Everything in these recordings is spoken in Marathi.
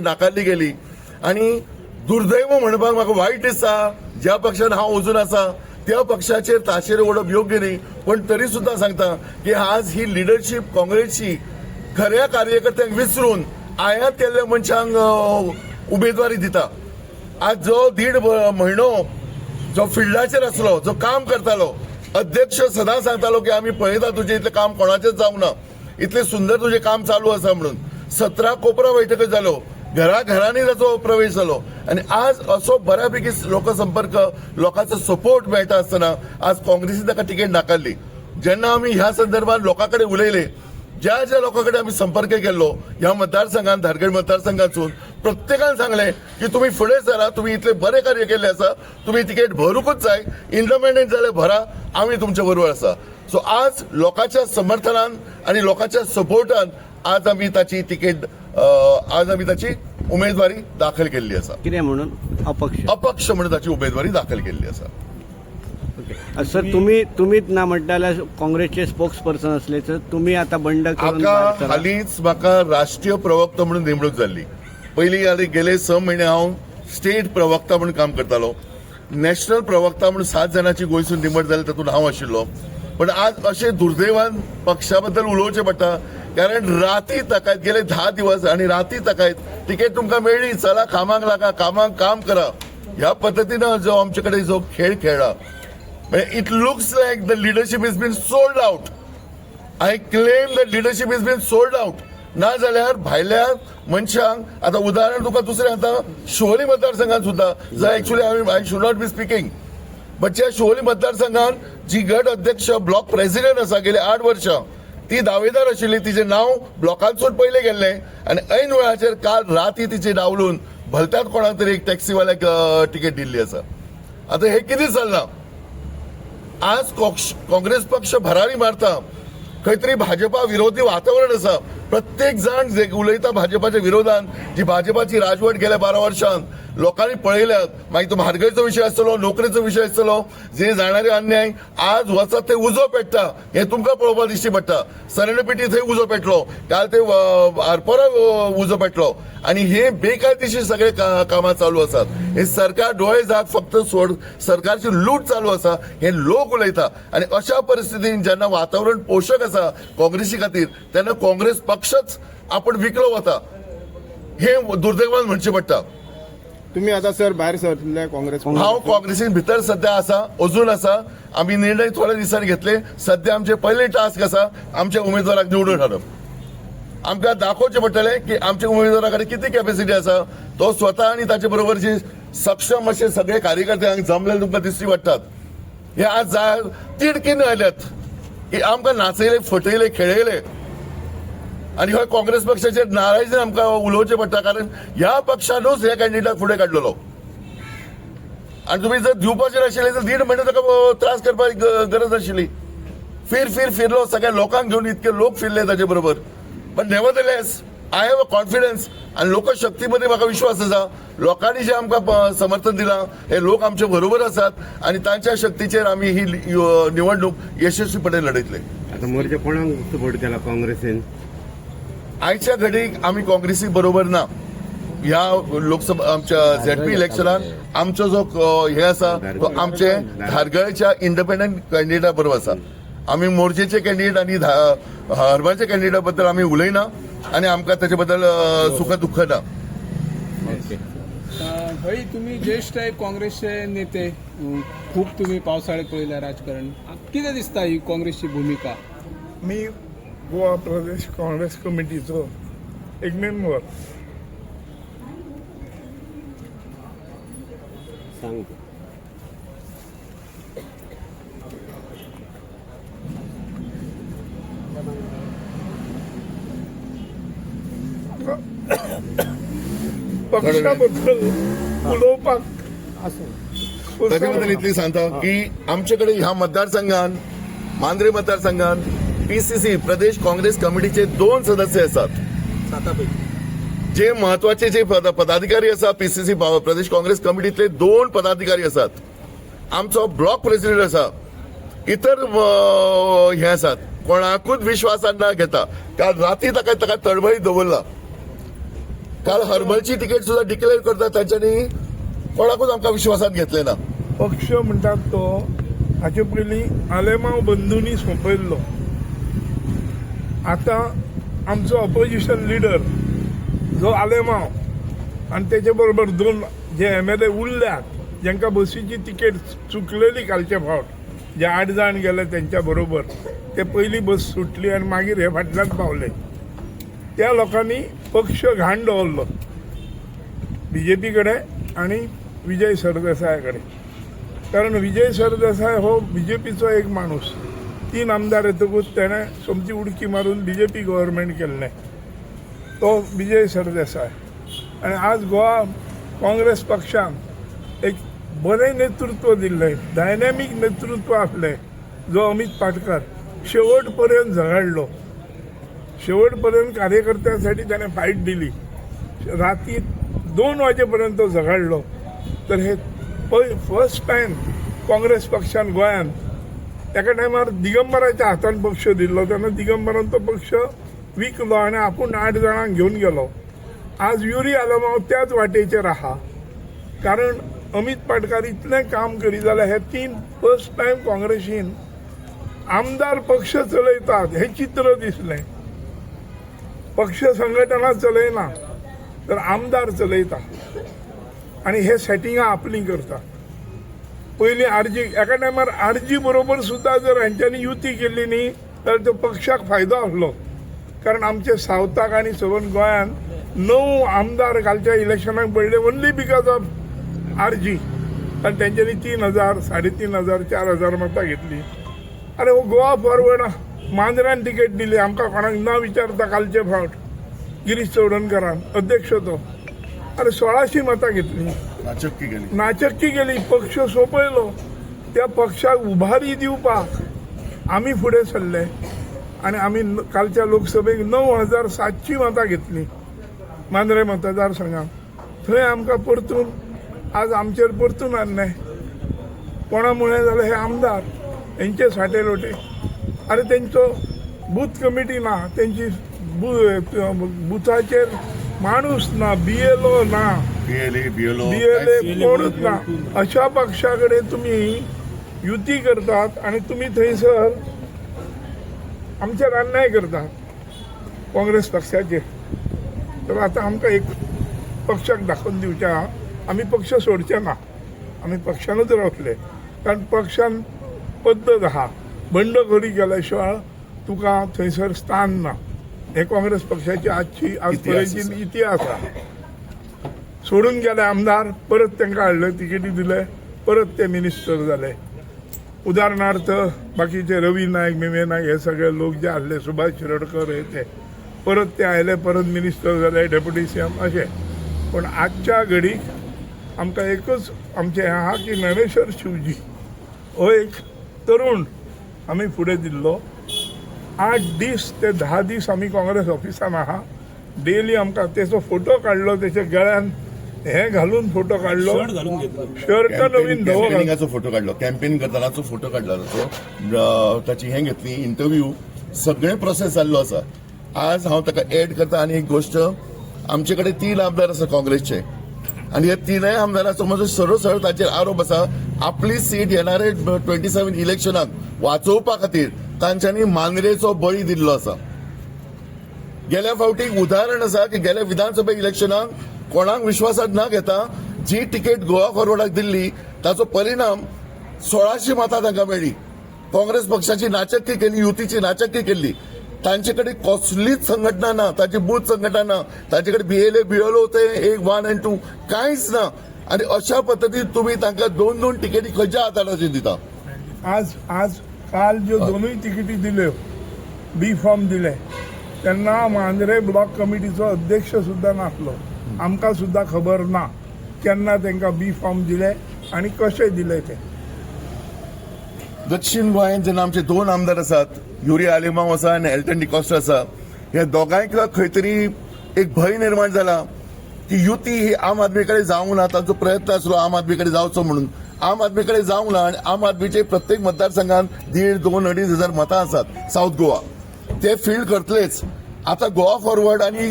नाकारली गेली आणि दुर्दैव म्हणपाक म्हाका वायट दिसता ज्या पक्षान हांव अजून आसा त्या पक्षाचेर ताशेर ओडप योग्य न्ही पण तरी सुद्धा सांगता की आज ही लिडरशीप काँग्रेसची खऱ्या कार्यकर्त्यांक विसरून आयात केल्ल्या मनशांक उमेदवारी दिता। आज जो 1.5 म्हयनो जो फिल्डाचेर आसलो जो काम करतालो अध्यक्ष सदां सांगतालो की आमी पळयता तुजें इतलें काम कोणाचेंच जावंक ना इतलें सुंदर तुजें काम चालू आसा म्हणून 17 कोपरा बैठक जालो घराघरांनी ताचो प्रवेश जालो आणि आज असो बऱ्यापैकी लोकसंपर्क लोकांचो सपोर्ट मेळटा आसतना आज काँग्रेसीन ताका तिकेट नाकारली। जेन्ना आमी ह्या संदर्भात लोकांकडे उलयले ज्या ज्या लोकांकडे आमी संपर्क केल्लो ह्या मतदारसंघात धारगड मतदारसंघातून प्रत्येकान सांगले की तुम्ही फुडें सरा तुम्ही इतले बरे कार्य केले आसा तुम्ही तिकेट भरूकच जाय इंडिपेंडंट जाल्यार भरा आमी तुमच्या बरोबर आसा। सो आज लोकांच्या समर्थनान आणि लोकांच्या सपोर्टान आज आमी ताची तिकेट आज आमी ताची उमेदवारी दाखल केल्ली आसा। कितें म्हणून अपक्ष म्हणून ताची उमेदवारी दाखल केल्ली आसा। सर तुम्हीच ना म्हणटाल्यार काँग्रेसचे स्पोक्स पर्सन असले तर तुम्ही आता बंड करून हालींच म्हाका राष्ट्रीय प्रवक्ता म्हणून नेमणूक जाल्ली। पयलीं गेले 6 म्हयने हांव स्टेट प्रवक्ता म्हणून काम करतालो नॅशनल प्रवक्ता म्हणून 7 जाणांची गोंयसून निवड जाली तातूंत हांव आशिल्लो पण आज अशें दुर्दैवान पक्षा बद्दल उलोवचें पडटा कारण राती तकायत गेले 10 दिवस आणि राती तकायत तिकेट तुमकां मेळ्ळी चला कामाक लागा कामाक काम करा ह्या पद्दतीनं जो आमचे कडेन जो खेळ खेळ्ळा it looks like the leadership is been sold out. I claim the leadership is been sold out ना जाल्यार भायल्या मनशांक आता उदाहरण तुका दुसरें आता शिवोली मतदारसंघात सुद्धा जर actually I should not be speaking but ज्या शिवोली मतदारसंघात जी गट अध्यक्ष ब्लॉक प्रेसिडेंट आसा गेले 8 वर्सां ती दावेदार आशिल्ली तिचे नाव ब्लॉकांतसून पयले गेल्ले आणि ऐन वेळाचेर काल राती तिचे डावलून भलत्याच कोणाक तरी एक टॅक्सीवाल्याक तिकेट दिल्ली आसा। आता हे कितें चल्लां आज काँग्रेस पक्ष भरारी मारता खंय तरी भाजपा विरोधी वातावरण आसा प्रत्येक जण जे उलयता भाजपाच्या विरोधात जी भाजपाची राजवट गेल्या 12 वर्षांत लोकांनी पळयल्यात मागीर तो म्हारगायेचो विशय आसतलो नोकरेचो विशय आसतलो जे जाणारे अन्याय आज वचत ते उजो पेट्टा हे तुमकां पळोवपाक दिश्टी पडटा। सरणपेटी थंय उजो पेटलो काल ते आरपोरा उजो पेटलो आणि हे बेकायदेशीर सगळे कामां चालू आसात। हे सरकार डोळे झाक फक्त सोड सरकारची लूट चालू आसा हे लोक उलयता आणि अशा परिस्थितीन जेन्ना वातावरण पोषक आसा काँग्रेसी खातीर तेन्ना काँग्रेस पक्षच आपण विकलो वता हे दुर्दैवान म्हणचें पडटा। तुम्ही आता सर भायर सरले काँग्रेस हांव काँग्रेसीन भितर सध्या आसा अजून आसा आमी निर्णय थोड्या दिसांनी घेतले। सध्या आमचे पहिले टास्क आसा आमच्या उमेदवाराक निवडून हाडप। आमकां दाखोवचें पडटलें की आमच्या उमेदवारा कडेन किती कॅपॅसिटी आसा तो स्वता आनी ताचे बरोबर जे सक्षम असे सगळे कार्यकर्ते जमलेले तुमकां दिश्टी पडटात। हे आज तिडकीन आयल्यात की आमकां नाचयले फटयले खेळयले आणि हो काँग्रेस पक्षाचेर नारायजीन आमकां उलोवचें पडटा कारण ह्या पक्षानूच ह्या कॅन्डिडेटाक फुडें काडलेलो आणि तुम्ही जर दिवपाचे आशिल्ले तर 1.5 म्हयने ताका त्रास करपाची गरज आशिल्ली। फिरलो सगळ्या लोकांक घेऊन इतके लोक फिरले ताचे बरोबर पण nevertheless I have a confidence आणि लोकशक्तीमध्ये म्हाका विश्वास आसा लोकांनी जे आमकां समर्थन दिलां हे लोक आमचे बरोबर आसात आणि तांच्या शक्तीचेर आमी ही निवडणूक यशस्वीपणे लढयतले। आता मोर्चा कोणाक सपोर्ट केला काँग्रेसीन आयच्या घडीक आमी काँग्रेसी बरोबर ना ह्या लोकसभा आमच्या झेडपी इलेक्शनात आमचो जो हे आसा तो आमचे धारगळच्या इंडिपेंडंट कॅन्डिडेटा बरोबर आसा। आमी मोर्चेचे कॅन्डिडेट आणि हरबाचे कॅन्डिडेटा बद्दल आमी उलयना आणि आमकां ताचे बद्दल सुख दुःख ना। भाई तुम्ही ज्येष्ठ आहे काँग्रेसचे नेते खूप तुम्ही पावसाळ्यात पळयल्या राजकारण कितें दिसता ही काँग्रेसची भूमिका? मी गोवा प्रदेश काँग्रेस कमिटीचो एक मेंबर सांग पक्षाबद्दल उलोवपाक ताचे बद्दल इतली सांगता की आमचे कडेन ह्या मतदारसंघात मांद्रे मतदारसंघात PCC प्रदेश काँग्रेस कमिटीचे 2 सदस्य असतात. जे महत्वाचे जे पदाधिकारी आसा PCC प्रदेश काँग्रेस कमिटीतले 2 पदाधिकारी असतात. आमचो ब्लॉक प्रेसिडेंट असा. इतर हे आसात कोणाकूच विश्वासात न घेता काल राती ताका तळमळीत दवरला. काल हरमलची तिकेट सुद्धा डिक्लेअर करता तांच्यांनी कोणाकूच आमकां विश्वासात घेतले ना. पक्ष म्हणटात तो हाचे पयलीं आलेमांव बंधूंनी सोंपयल्लो. आतां आमचो ऑपोजिशन लिडर जो आलेमांव आनी तेचे बरोबर 2 जे MLA उरल्यात जांकां बसीची तिकेट चुकलेली कालचे फावट जे 8 जाण गेले त्यांच्या बरोबर ते पयलीं बस सुटली आनी मागीर हे फाटल्यान पावले. त्या लोकांनी पक्ष घाण दवरलो BJP कडेन आनी विजय सरदेसाय कडेन. कारण विजय सरदेसाय हो BJPचो एक माणूस. 3 आमदार येतकूच तेणें सोमती उडकी मारून BJP गव्हर्मेंट केल्लें. तो विजय सरदेसाय. आनी आज गोवा काँग्रेस पक्षान एक बरें नेतृत्व दिल्लें, डायनॅमीक नेतृत्व आसलें जो अमित पाटकर शेवट पर्यंत झगडलो. शेवट पर्यंत कार्यकर्त्यांसाठी त्याने फाईट दिली. राती 2 वाजेपर्यंत तो झगडलो. तर हे फर्स्ट टाइम काँग्रेस पक्षान गोंयांत एका टायमार दिगंबराच्या हातान पक्ष दिल्लो तेन्ना दिगंबरान तो पक्ष विकलो आनी आपूण 8 जाणांक घेवन गेलो. आज युरी आलमांव त्याच वाटेचेर आहा. कारण अमित पाटकर इतलें काम करी जाल्यार हे 3 फर्स्ट टाइम काँग्रेसीन आमदार पक्ष चलयतात हे चित्र दिसलें. पक्ष संघटना चलयना तर आमदार चलयता आनी हे सेटिंगां आपली करता. पयलीं आरजी एका टायमार आरजी बरोबर सुद्दां जर हांच्यांनी युती केल्ली न्ही जाल्यार तो पक्षाक फायदो आसलो. कारण आमचे सावथाक आनी सबंद गोंयांत 9 आमदार कालच्या इलेक्शनाक पडले ओन्ली बिकॉज ऑफ आरजी. आनी तेंच्यांनी 3,000, 3,500, 4,000 मतां घेतली. अरे हो गोवा फॉरवर्ड मांद्र्यान तिकेट दिली आमकां कोणाक न विचारता कालचे फावट गिरीश चौडणकरान अध्यक्ष तो. अरे 1,600 मतां घेतली. नाचक्की गेली. पक्ष सोंपयलो. त्या पक्षाक उभारी दिवपाक आमी फुडें सरले आनी आमी कालच्या लोकसभेक 9,700 मतां घेतली मांद्रे मतदारसंघात. थंय आमकां परतून आज आमचेर परतून हाडले. कोणामुळे जाल्यार हे आमदार हेंचे साठे लोटे. अरे तेंचो बूथ कमिटी ना, तेंची बुथाचेर माणूस ना, BLO ना, BLA कोणूच ना. अशा पक्षा कडेन तुमी युती करतात आणि तुम्ही थंयसर आमचेर अन्याय करतात काँग्रेस पक्षाचे. तर आता आमकां एक पक्षाक दाखोवन दिवचे आहा आमी पक्ष सोडचे ना. आमी पक्षानूच रावतले. कारण पक्षान पद्दत आहा. बंडखोरी केल्या शिवाय तुका थंयसर स्थान ना. हे काँग्रेस पक्षाची आजची आजपर्यंतची इतिहास आहा. सोडून गेले आमदार परत तांकां हाडले, तिकेटी दिले, परत ते मिनिस्टर जाले. उदाहरणार्थ बाकीचे रवी नायक, मिमे नायक हे सगळे लोक जे आसले, सुभाष शिरोडकर हे ते परत ते आयले, परत मिनिस्टर जाले, डेप्युटी CM अशे. पण आजच्या घडीक आमकां एकच आमचें हें आहा की ज्ञानेश्वर शिवजी हो एक तरुण आमी फुडें दिल्लो. 8 दीस ते 10 दीस आमी काँग्रेस ऑफिसान आहा. डेली आमकां तेचो फोटो काडलो, तेच्या गळ्यान हे घालून फोटो काडलो, शर्ट नवीन कॅम्पेनिंगाचो फोटो काडलो, कॅम्पेन करतनाचो फोटो काडला ताचो. ताची हे घेतली इंटरव्यू, सगळे प्रोसेस जाल्लो आसा. आज हांव ताका एड करता. आनी एक गोश्ट, आमचे कडेन 3 आमदार आसा काँग्रेसचे आनी हे 3 आमदारांचो म्हजो सरळ ताचेर आरोप आसा आपली सीट येणारे 27 इलेक्शनाक वाचोवपा खातीर तांच्यांनी मांद्रेचो बळी दिल्लो आसा. गेल्या फावटी उदाहरण आसा की गेल्या विधानसभा इलेक्शनाक कोणाक विश्वासात न घेता जी तिकेट गोवा फॉरवर्डाक दिल्ली ताचो परिणाम 1,600 मतां तांकां मेळ्ळी. काँग्रेस पक्षाची नाचक्की केली, युतीची नाचक्की केल्ली. तांचे कडेन कसलीच संघटना ना, ताची बूथ संघटना ना, तांचे कडेन BLA BLO ते 1 and 2 कांयच ना. आनी अशा पद्दतीन तुमी तांकां 2 तिकेटी खंयच्या आदाराचेर दिता. आज काल ज्यो 2 तिकेटी दिल्यो, B फॉर्म दिले, तेन्ना मांद्रे ब्लॉक कमिटीचो अध्यक्ष सुद्दां नासलो. आमकां सुद्दां खबर ना केन्ना तांकां B फॉर्म दिले आनी कशे दिले ते. दक्षिण गोंयांत जेन्ना आमचे 2 आमदार आसात, युरिया आलेमांव आसा आनी एल्टन डिकॉस्टा आसा, ह्या दोगांयक खंय तरी एक भंय निर्माण जाला की युती ही आम आदमी कडेन जावंक ना. तांचो प्रयत्न आसलो आम आदमी कडेन जावचो म्हणून. आम आदमी कडेन जावंक ना आनी आम आदमीचे प्रत्येक मतदारसंघात 1,500, 2,000, 2,500 मतां आसात साऊथ गोवा. ते फील्ड करतलेच. आता गोवा फॉरवर्ड आणि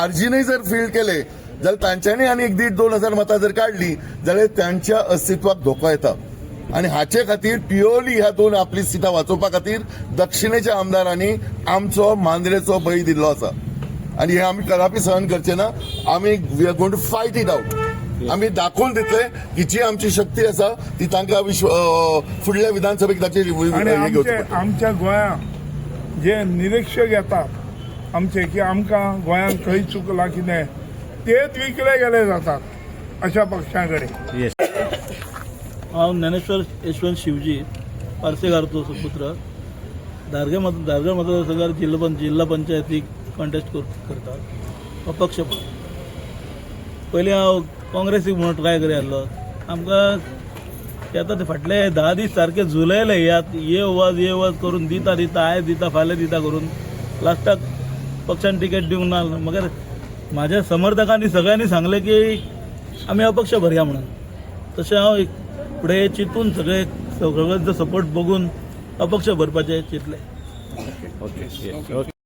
आरजीनय जर फील्ड केले जाल्यार तांच्यांनी आनी 1,500, 2,000 मतां जर काढली जाल्यार त्यांच्या अस्तित्वाक धोको येता. आणि हाचे खातीर प्युअरली ह्या 2 आपली सिटां वाचोवपा खातीर दक्षिणेच्या आमदारांनी आमचो मांद्रेचो बळी दिल्लो आसा. आणि हे आमी कदापि सहन करचे ना. आमी we are going to fight it out. आमी दाखोवन दितले की जी आमची शक्ती आसा ती तांकां फुडल्या विधानसभेक ताची आणि आमच्या गोंयांत जे निरीक्षक येतात आमचे की आमकां गोंयांत खंय चुकलां कितें तेच विकले गेले जातात अशा पक्षांकडे. हांव ज्ञानेश्वर यशवंत शिवजी पार्सेकारचो पुत्र धारगळ मतदारसंघात जिल्हा पंचायतीक कॉन्टेस्ट करता अपक्ष म्हणून. पयलीं हांव काँग्रेसीक म्हणून ट्राय करी आसलो. आमकां येता ते फाटले 10 दीस सारके झुलयले ये वच करून दिता आयज दिता फाल्यां दिता करून लास्टाक पक्षान तिकेट दिवंक ना. मगर म्हाज्या समर्थकांनी सगळ्यांनी सांगले की आमी अपक्ष भरया म्हणून. तशें हांव फुडें चिंतून सगळ्यांचो सपोर्ट बघून अपक्ष भरपाचें चिंतलें. ओके